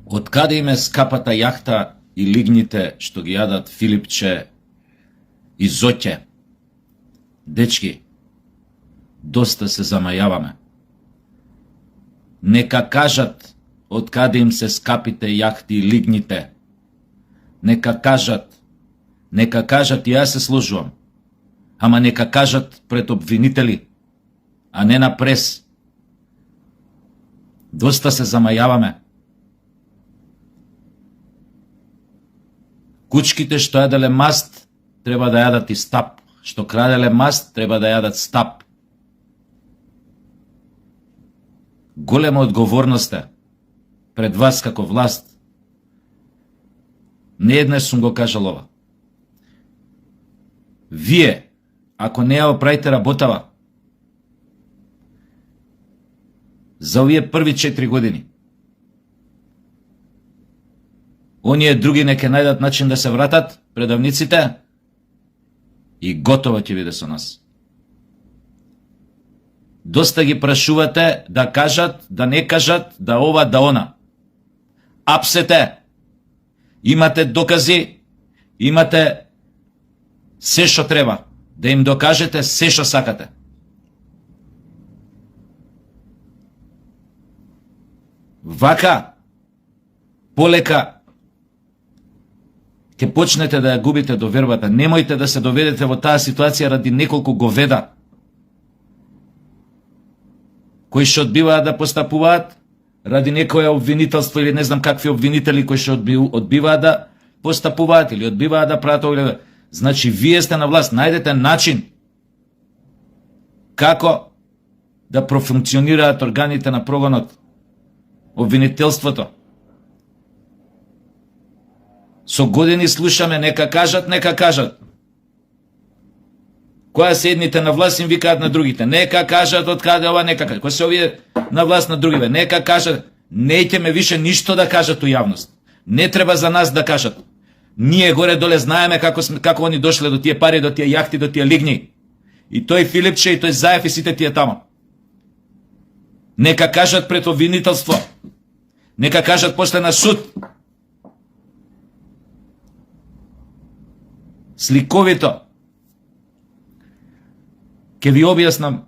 Од каде им е скапата јахта и лигните што ги јадат Филипче и Зоќе? Дечки, доста се замајаваме. Нека кажат од каде им се скапите јахти и лигните. Нека кажат и јас се служувам. Ама нека кажат пред обвинители, а не на прес. Доста се замајаваме. Кучките што јаделе маст, треба да јадат и стап. Што краделе маст, треба да јадат стап. Голема одговорност е пред вас како власт. Не еднаш сум го кажал ова. Вие, ако не ја оправите работава, за овие први 4 години, оние други нека најдат начин да се вратат предавниците и готово ќе биде со нас. Доста ги прашувате да кажат, да не кажат, да ова, да она. Апсете! Имате докази, имате се што треба, да им докажете се што сакате. Вака, полека, ќе почнете да ја губите довербата. Немојте да се доведете во таа ситуација ради неколку говеда, кои што одбиваат да постапуваат, ради некоја обвинителство или не знам какви обвинители кои што одбиваат да постапуваат или одбиваат да прават огледа. Значи, вие сте на власт, најдете начин како да профункционираат органите на прогонот, обвинителството. Со години слушаме, нека кажат. Која се едните на власт им викаат на другите. Нека кажат од каде ова, нека кажат. Кој се овие на власт на другиве, нека кажат. Неќеме више ништо да кажат у јавност. Не треба за нас да кажат. Ние горе-доле знаеме како они дошле до тие пари, до тие јахти, до тие лигни. И тој Филипче, и тој Заев, и сите тие тамо. Нека кажат пред обвинителство. Нека кажат после на суд. Сликовито. Ке ви објаснам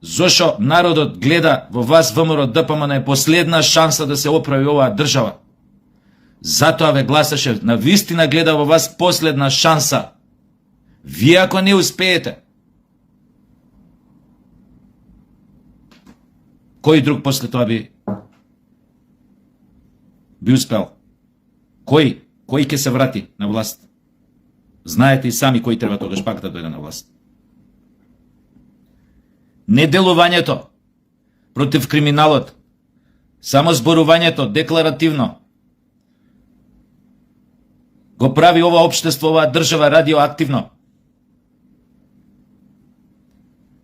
зошо народот гледа во вас ВМРО ДПМН е последна шанса да се оправи оваа држава. Затоа ве гласаше, на вистина гледа во вас последна шанса. Вие ако не успеете, кој друг после тоа би успел? Кој ќе се врати на власт? Знаете и сами кој треба тогаш пак да дојде на власт. Не делувањето против криминалот, само зборувањето декларативно го прави ова општество, оваа држава радиоактивно.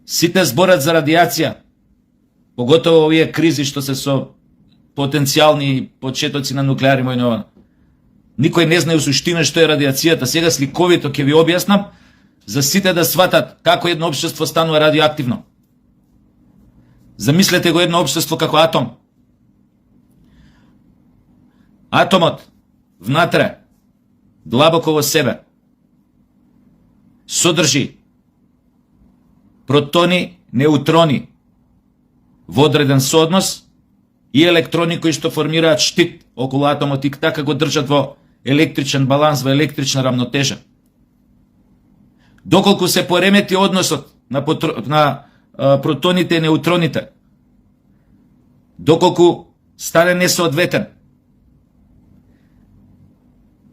Сите зборат за радиација, поготово овие кризи што се со потенцијални почетоци на нуклеарни војни. Никој не знае у суштина што е радиацијата. Сега сликовито ќе ви објаснам за сите да сватат како едно општество станува радиоактивно. Замислете го едно општество како атом. Атомот внатре, длабоко во себе, содржи протони, неутрони во одреден сооднос и електрони кои што формираат штит околу атомот и така го држат во електричен баланс, во електрична рамнотежа. Доколку се поремети односот на протоните и неутроните, доколку стане несоодветен,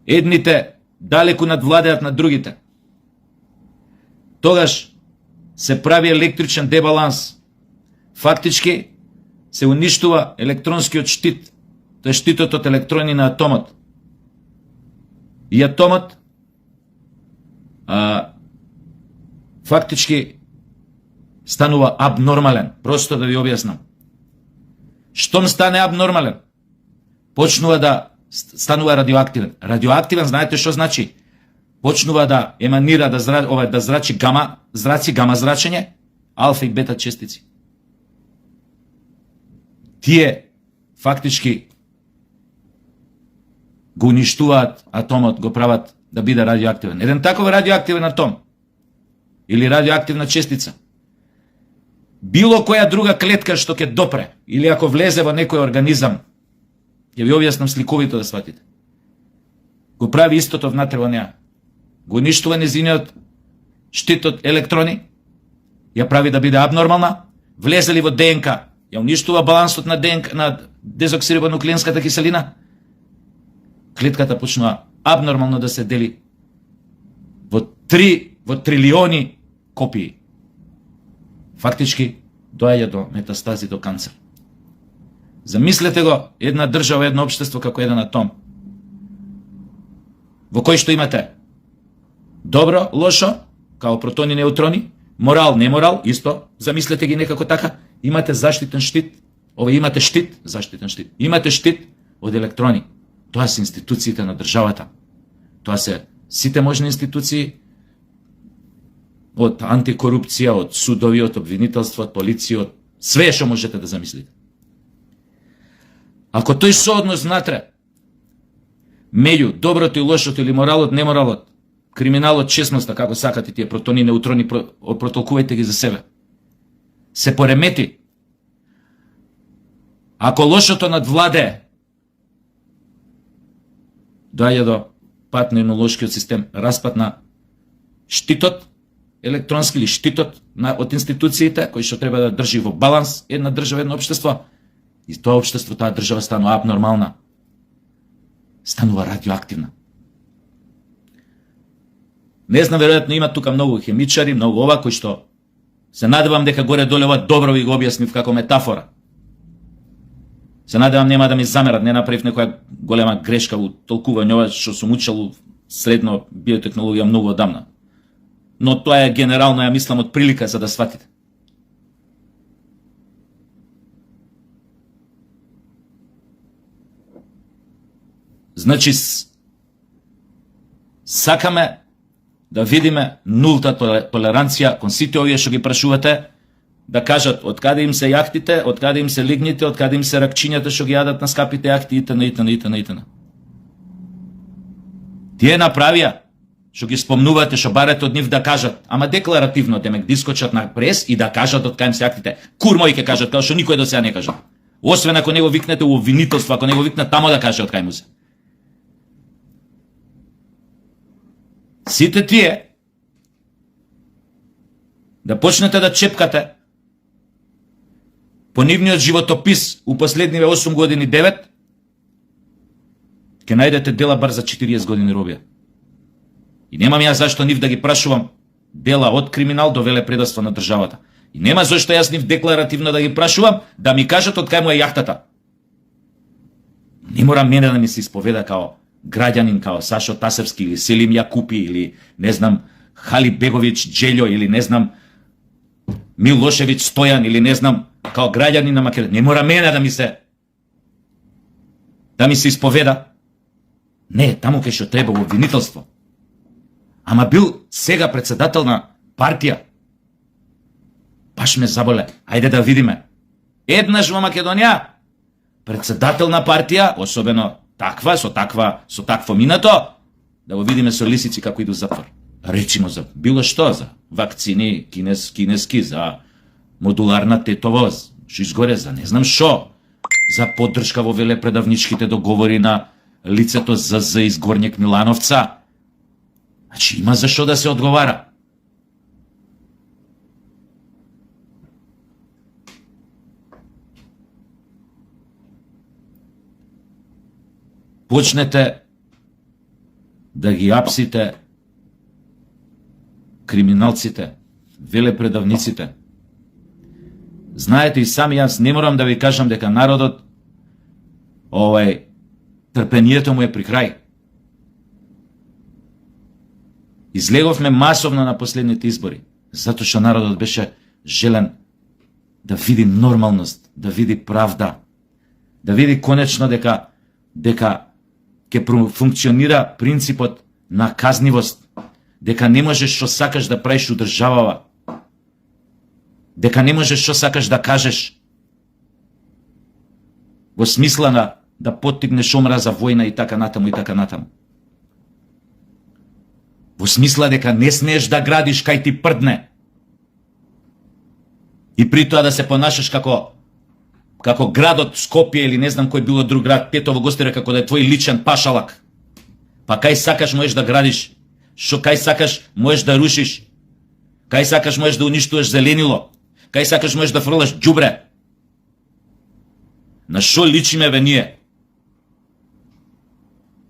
едните далеку надвладеат на другите, тогаш се прави електричен дебаланс. Фактички се уништува електронскиот штит, тој штитот од електрони на атомот. И атомот фактички станува абнормален. Просто да ви објаснам. Штом стане абнормален, почнува да станува радиоактивен. Радиоактивен, знаете што значи? Почнува да еманира, да зрачи гама зрачење, алфа и бета честици. Тие фактички го уништуваат атомот, го прават да биде радиоактивен. Еден таков радиоактивен атом или радиоактивна честица, било која друга клетка што ќе допре, или ако влезе во некој организам, ќе ви објаснам сликовито да сватите, го прави истото внатре во неа. Го уништува незиниот штит од електрони, ја прави да биде абнормална, влезе ли во ДНК, ја уништува балансот на ДНК, на дезоксирибонуклеинската киселина, клетката почнува абнормално да се дели во трилиони копии. Фактички доаѓа до метастази, до канцер. Замислете го една држава, едно општество како еден атом, во кој што имате добро, лошо, као протони, неутрони, морал, неморал, исто, замислете ги некако така, имате заштитен штит, имате штит, заштитен штит, имате штит од електрони. Тоа се институциите на државата. Тоа се сите можни институции, од антикорупција, од судови, од обвинителство, од полиција, од све што можете да замислите. Ако тој сооднос внатре, меѓу доброто и лошото или моралот, неморалот, криминалот, честноста, како сакате тие протони, неутрони, протолкувајте ги за себе, се поремети, ако лошото надвладе, доаѓа до пат на имунолошкиот систем, распад на штитот електронски или штитот од институциите, кој што треба да држи во баланс една држава, едно општество, и тоа општество, таа држава станува абнормална, станува радиоактивна. Не знам, веројатно има тука многу хемичари, многу ова, кои што се надевам дека горе-доле ова добро ви го објаснив како метафора. Се надевам нема да ми замерат, не направив некоја голема грешка во толкување ова што сум учел средно биотехнологија многу одамна. Но тоа е генерално, ја мислам, од прилика за да сватите. Значи, сакаме да видиме нулта толеранција кон сите овие што ги прашувате, да кажат од каде им се јахтите, од каде им се лигните, од каде им се ракчињата што ги јадат на скапите јахти, итн. Тие направија, што ги спомнувате, што барате од нив да кажат, ама декларативно, демек, дискочат на прес и да кажат од кај им се јахтите. Кур мој ќе кажат, као што никој до сега не кажат. Освен ако него викнете у обвинителство, ако него викнат тамо да каже од кај му се. Сите тие да почнете да чепкате по нивниот животопис у последниве 8 години 9, ќе најдете дела бар за 40 години робија. И немам ја зашто нив да ги прашувам дела од криминал до велепредавство на државата. И нема зашто јас нив декларативно да ги прашувам да ми кажат од кај му е јахтата. Не мора мене да ми се исповеда као граѓанин, као Сашо Тасевски или Селим Јакупи или не знам Хали Беговиќ Джелјо или не знам Милошевиќ Стојан или не знам као граѓанин на Македонија. Не мора мене да ми се исповеда. Не, таму кај што треба во обвинителство. Ама бил сега председател на партија. Баш ме заболе. Ајде да видиме. Еднаш во Македонија председател на партија, особено таква, со такво минато, да го видиме со лисици како иду затвор. Речимо за било што, за вакцини кинески, за модуларна тетовоз, што изгоре за не знам што, за поддршка во велепредавничките договори на лицето за Изгорњек Милановца. Значи има за што да се одговара. Почнете да ги апсите криминалците, велепредавниците. Знаете и сами, јас не морам да ви кажам дека народот трпението му е при крај. Излеговме масовно на последните избори, затоа што народот беше желен да види нормалност, да види правда, да види конечно дека ќе функционира принципот на казнивост, дека не можеш што сакаш да правиш у државава, дека не можеш што сакаш да кажеш во смисла на да поттикнеш омраза, војна и така натаму и така натаму. Во смисла дека не смееш да градиш кај ти прдне. И при тоа да се понашаш како градот Скопје или не знам кој било друг град, Петово Гостира, како да е твој личен пашалак. Па кај сакаш можеш да градиш, што кај сакаш можеш да рушиш, кај сакаш можеш да уништуваш зеленило, кај сакаш можеш да фрлаш ѓубре. На што личиме бе ние?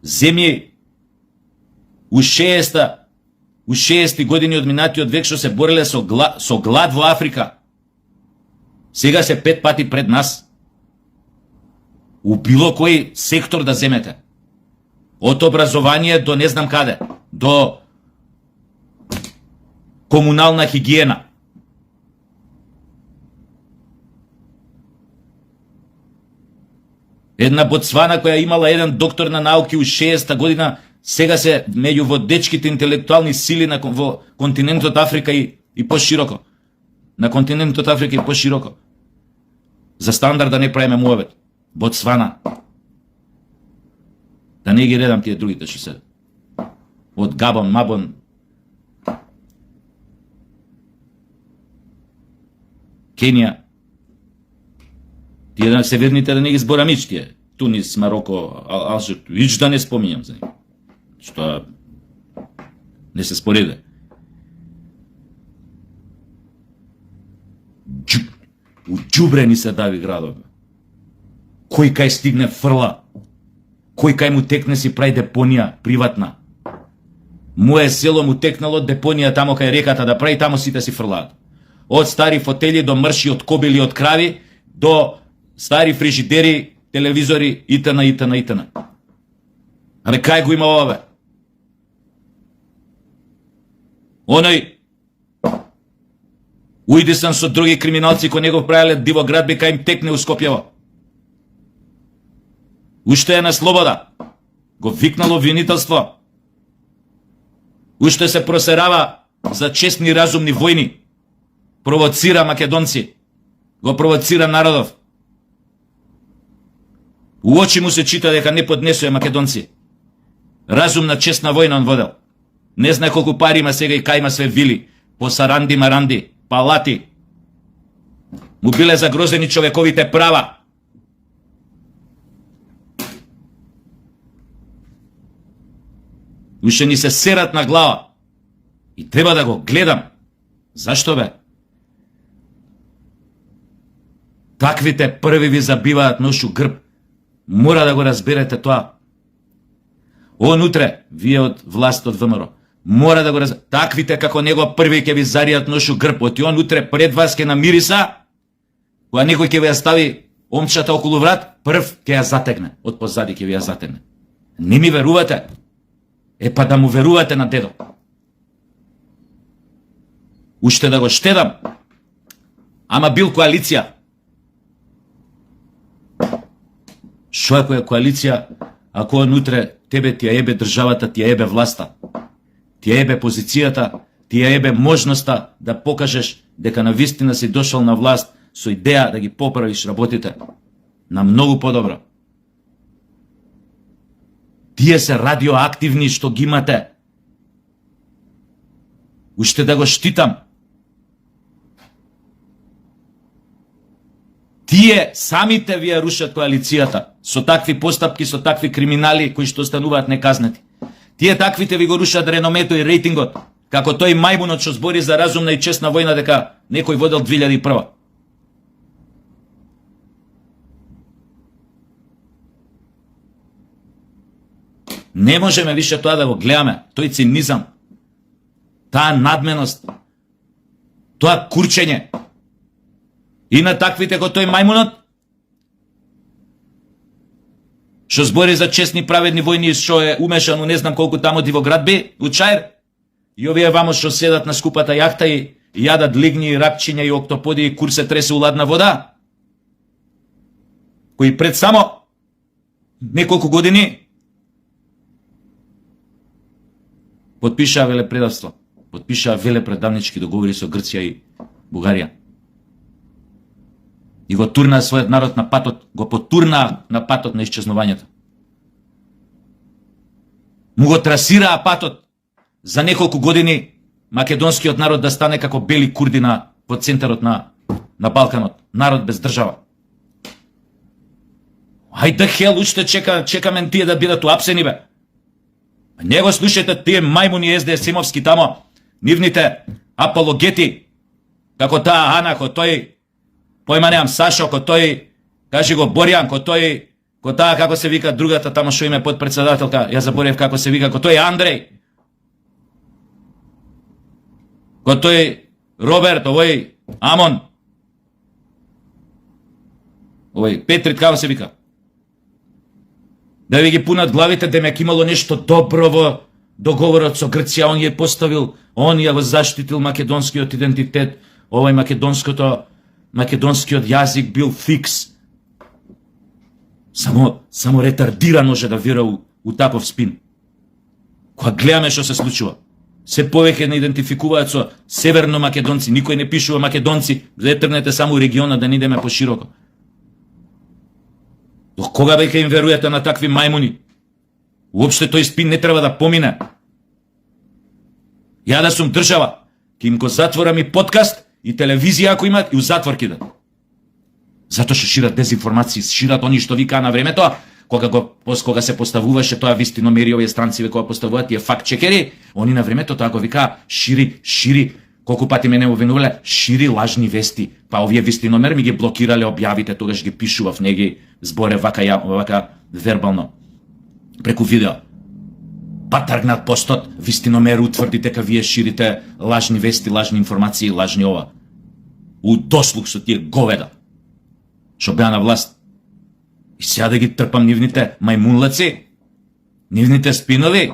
Земји у 60-ти години од минатиот век што се бореле со глад во Африка, сега се 5 пати пред нас. У било кој сектор да земете. Од образование до не знам каде, до комунална хигиена. Една Ботсвана која имала еден доктор на науки у 60-та година, сега се меѓу водечките интелектуални сили во континентот Африка и пошироко. На континентот Африка и пошироко. За стандард да не правиме муабет. Ботсвана. Да не ги редам тие другите што се. Од Габон, Мабон. Кенија. Тие да северните да не ги зборам ич тие. Тунис, Мароко, Алжир, ич да не споминјам за нив. Што не се спореде. У ѓубре ни се дави градове. Кој кај стигне фрла, кој кај му текне си прави депонија приватна. Мое село му текнало депонија тамо кај реката да прави, тамо сите си фрлаат. Од стари фотели до мрши од кобили од крави, до стари фрижидери, телевизори, итн. Абе, кај го има ова, бе? Оној Уидисан со други криминалци кои негов правеле диво градби кај им текне у Скопјево. Уште е на слобода. Го викнало обвинителство. Уште се просерава за честни разумни војни. Провоцира македонци. Го провоцира народов. У очи му се чита дека не поднесува македонци. Разумна честна војна он водел. Не знае колку пари има сега и кај има све вили. По Саранди, Маранди, палати. Му биле загрозени човековите права. Уште ни се серат на глава. И треба да го гледам. Зашто, бе? Таквите први ви забиваат ношу грб. Мора да го разберете тоа. Он утре, вие од власт од ВМРО, мора да го разберете. Таквите како него први ќе ви заријат ношу грб. Оти он утре пред вас ќе намириса, кога некој ќе ви ја стави омчата околу врат, прв ќе ја затегне. Од позади ќе ви ја затегне. Не ми верувате? Е, па да му верувате на дедо. Уште да го штедам. Ама бил коалиција. Шо ако е коалиција, ако он утре тебе ти ја ебе државата, ти ја ебе власта, ти ја ебе позицијата, ти ја ебе можноста да покажеш дека навистина си дошол на власт со идеја да ги поправиш работите на многу подобро. Тие се радиоактивни што ги имате. Уште да го штитам. Тие самите ви ја рушат коалицијата со такви постапки, со такви криминали кои што остануваат неказнети. Тие таквите ви го рушат реномето и рейтингот, како тој мајмунот што збори за разумна и честна војна дека некој водел 2001. Не можеме више тоа да го гледаме, тој цинизам, таа надменост, тоа курчење. И на таквите кој тој мајмунот, што збори за честни праведни војни, што е умешан у не знам колку тамо дивоградби, у Чаир, и овие вамо што седат на скупата јахта и јадат лигни, ракчиња и октоподи и кур се тресе у ладна вода, кои пред само неколку години потпишаа велепредавство, потпишаа велепредавнички договори со Грција и Бугарија. И го турнаа својот народ на патот, го потурнаа на патот на исчезнувањето. Му го трасираа патот за неколку години македонскиот народ да стане како бели курди во центарот на Балканот, народ без држава. Ајде хел, уште чекаме тие да бидат уапсени, бе. Не го слушајте тие мајмуни СДСМовски тамо, нивните апологети, како таа Ана, ко тој, појма неам Сашо, ко тој, кажи го Борјан, ко тој, ко таа, како се вика другата тамо шо име подпредседателка, ја заборев како се вика, ко тој Андреј, ко тој Роберт, овој Амон, овој Петрит, како се вика. Да ви ги пунат главите, демек имало нешто добро во договорот со Грција, он ја поставил, он ја го заштитил македонскиот идентитет, овој македонскиот јазик бил фикс. Само ретардиран може да вера у таков спин. Кога гледаме што се случува, се повеќе не идентификуваат со северно македонци, никој не пишува македонци, затрнете само региона да не идеме пошироко. До кога веќе им веруете на такви мајмуни? Уопште тој спин не треба да помине. Ја да сум држава, ќе им го затворам и подкаст, и телевизија ако имат, и у затвор кидат. Затоа што шират дезинформации, шират они што викаа на времето, кога се поставуваше тоа вистиномери, овие странци кога поставуваат тие факт чекери, они на времето тоа го викаа шири, колку пати мене обвинувале, шири лажни вести, па овие вистиномери ми ги блокирале објавите, тогаш ги пишував, не ги зборе вака вербално, преку видео. Па тргнат постот, вистиномер утврди дека вие ширите лажни вести, лажни информации, лажни ова. У дослух со тие говеда, што беа на власт. И сега да ги трпам нивните мајмунлаци, нивните спинови,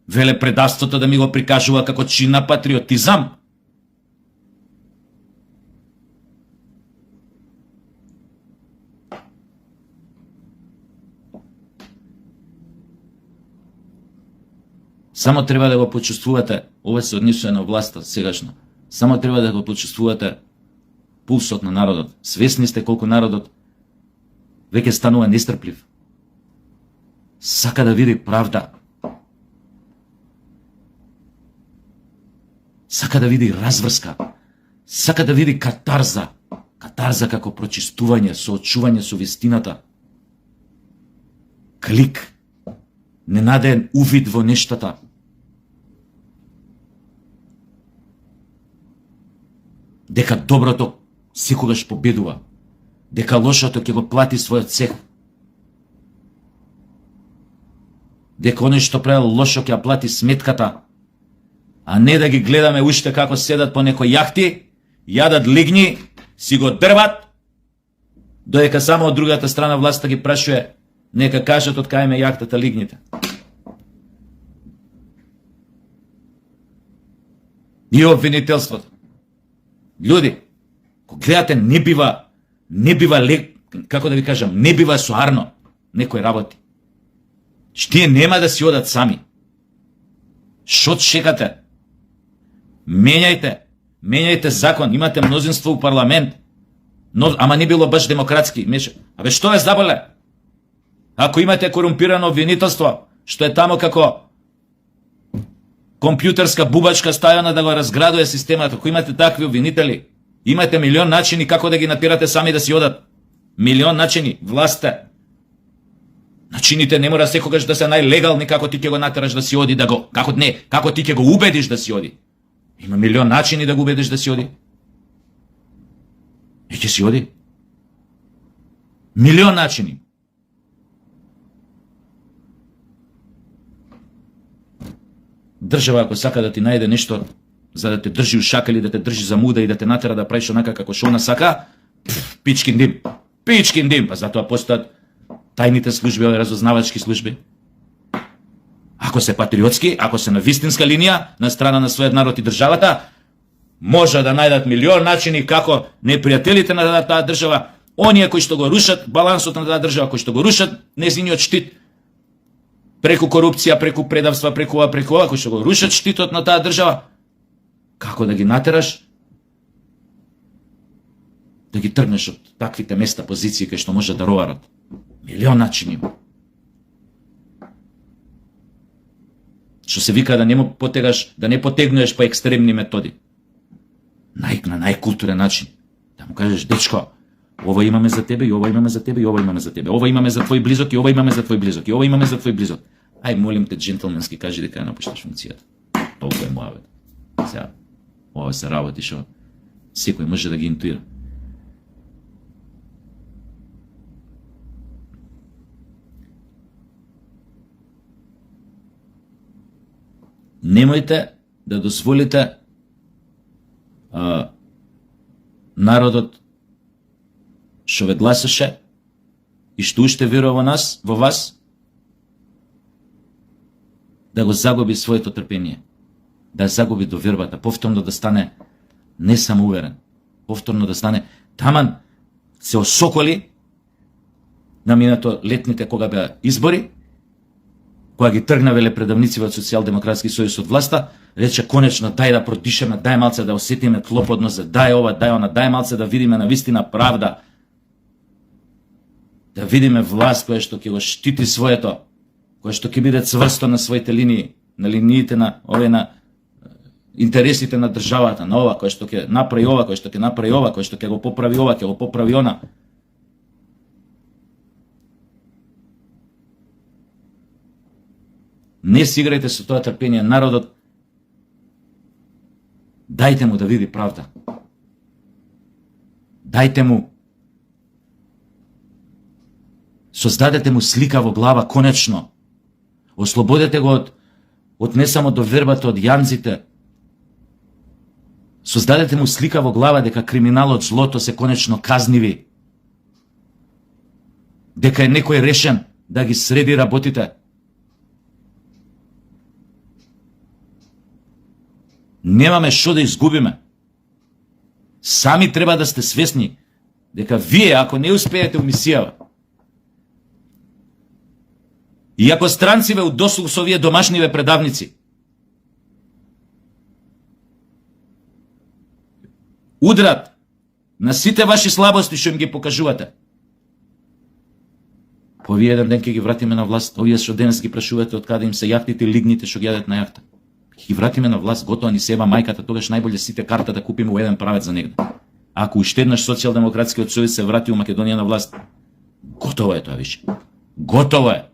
веле предавството да ми го прикажува како чин на патриотизам. Само треба да го почувствувате, ова се однесува на власта сегашно, само треба да го почувствувате пулсот на народот. Свесни сте колку народот веќе станува нестрплив. Сака да види правда. Сака да види разврска. Сака да види катарза. Катарза како прочистување, соочување со вистината. Клик. Ненаден увид во нештата. Дека доброто секогаш победува. Дека лошото ќе го плати својот цех. Дека оној што правил лошо ќе плати сметката. А не да ги гледаме уште како седат по некои јахти, јадат лигни, си го дрват, додека само од другата страна власта ги прашува, нека кажат од кај ме јахтата лигните. И обвинителството. Луѓе, кога гледате, не бива како да ви кажам, не бива соарно некои работи. Тие нема да си одат сами. Шо чекате? Менјајте закон, имате мнозинство у парламент, ама не било баш демократски. Абе што е заболе? Ако имате корумпирано обвинителство, што е тамо како компјутерска бубачка ставена да го разградува системата, ако имате такви обвинители, имате милион начини како да ги натирате сами да си одат. Милион начини, властта. Начините не мора секогаш да се најлегални како ти ќе го натераш да си оди, како ти ќе го убедиш да си оди. Има милион начини да го убедиш да си оди. И ќе си оди. Милион начини. Држава ако сака да ти најде нешто за да те држи у шака или да те држи за муда и да те натера да правиш онака како што она сака, пичкин дим, па затоа постојат тајните служби, разузнавачки служби. Ако се патриотски, ако се на вистинска линија, на страна на својот народ и државата, може да најдат милион начини како непријателите на таа држава, оние кои што го рушат балансот на таа држава, кои што го рушат нејзиниот штит, преку корупција, преку предавства, преку ова, кои што го рушат штитот на таа држава, како да ги натераш да ги тргнеш од таквите места, позиции кај што може да роварат. Милион начини има. Што се вика да не му потегаш, да не потегнуеш по екстремни методи. На најкултурен начин. Да му кажеш, дечко, ова имаме за тебе, и ова имаме за тебе, и ова имаме за тебе. Ова имаме за твој близок, и ова имаме за твој близок, и ова имаме за твој близок. Ај, молим те, джентлменски, кажи дека ја напушташ функцијата. Толку е муавет. Сега, ова се работи што секој може да ги интуира. Немојте да дозволите народот што ве гласаше и што уште верува во вас, да го загуби своето трпение, да загуби довербата, повторно да стане не самоуверен, повторно да стане таман се осоколи на минато летните кога беа избори, кога ги тргна велепредавници од Социјалдемократски сојуз од власта, рече конечно дај да продишеме, дај малце да осетиме тлоподнозе, дај ова, дај она, дај малце да видиме на вистина правда, да видиме власт која што ќе го штити своето, која што ќе биде цврсто на своите линии, на линиите на овие на интересите на државата, на ова кој што ќе направи ова, кој што ќе направи ова, кој што ќе го поправи ова, ќе го поправи она. Не си играјте со тоа трпение, народот дајте му да види правда. Дајте му, создадете му слика во глава конечно. Ослободете го од не само довербата од јанзите. Создадете му слика во глава дека криминалот, злото се конечно казниви. Дека е некој решен да ги среди работите. Немаме што да изгубиме. Сами треба да сте свесни дека вие, ако не успеете у мисијава, и ако странци ве удослух со овие домашниве предавници, удрат на сите ваши слабости што им ги покажувате, по овие еден ден ќе ги вратиме на власт, овие што денес ги прашувате од каде им се јахтите и лигните што ги јадат на јахта. Ќе ги вратиме на власт, готово ни себа мајката, тогаш најболе сите карта да купиме во еден правец за негде. Ако уште еднаш Социјалдемократскиот сојуз се врати у Македонија на власт, готово е тоа више. Готово е.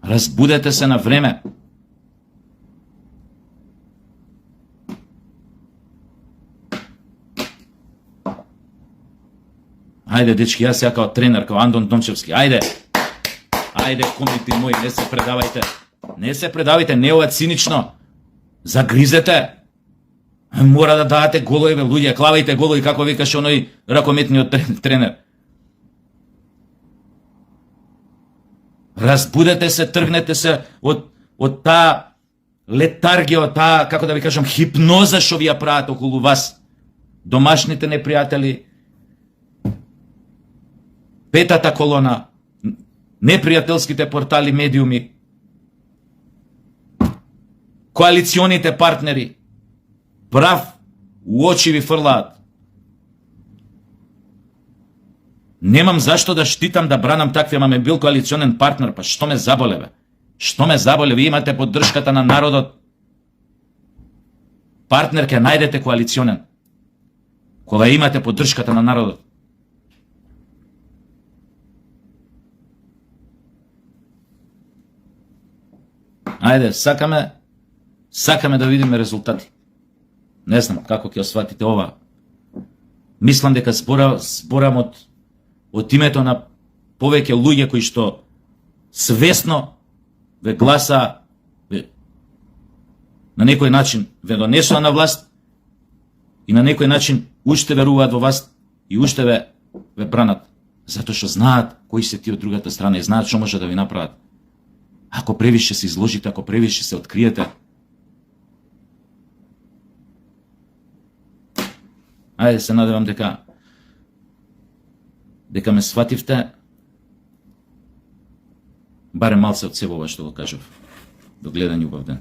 Разбудете се на време. Ајде, дечки, јас ја као тренер, као Андон Дончевски, ајде, комити мои, не се предавајте. Не се предавајте, не ова цинично. Загризете. Мора да давате голови, луѓе, клавајте голови, како викаше оној ракометниот тренер. Разбудете се, тргнете се од таа летаргија, од таа, како да ви кажам, хипноза што ви ја прават околу вас. Домашните непријатели, петата колона, непријателските портали, медиуми, коалиционите партнери, прав у очи ви фрлаат. Немам зашто да штитам, да бранам такви, ама ме бил коалиционен партнер, па што ме заболе, бе? Што ме заболе? Ви имате поддршката на народот. Партнер ќе најдете коалиционен, кога имате поддршката на народот. Ајде, сакаме да видиме резултати. Не знам како ќе осватите ова. Мислам дека зборам од името на повеќе луѓе кои што свесно ве гласа, на некој начин ве донесува на власт и на некој начин уште веруваат во вас и уште ве бранат, затоа што знаат кои се тие од другата страна и знаат што може да ви направат. Ако превише се изложите, ако превише се откриете, ајде се надевам дека ме свативте, барем малце од себе ова што го кажав. До гледање, убав ден.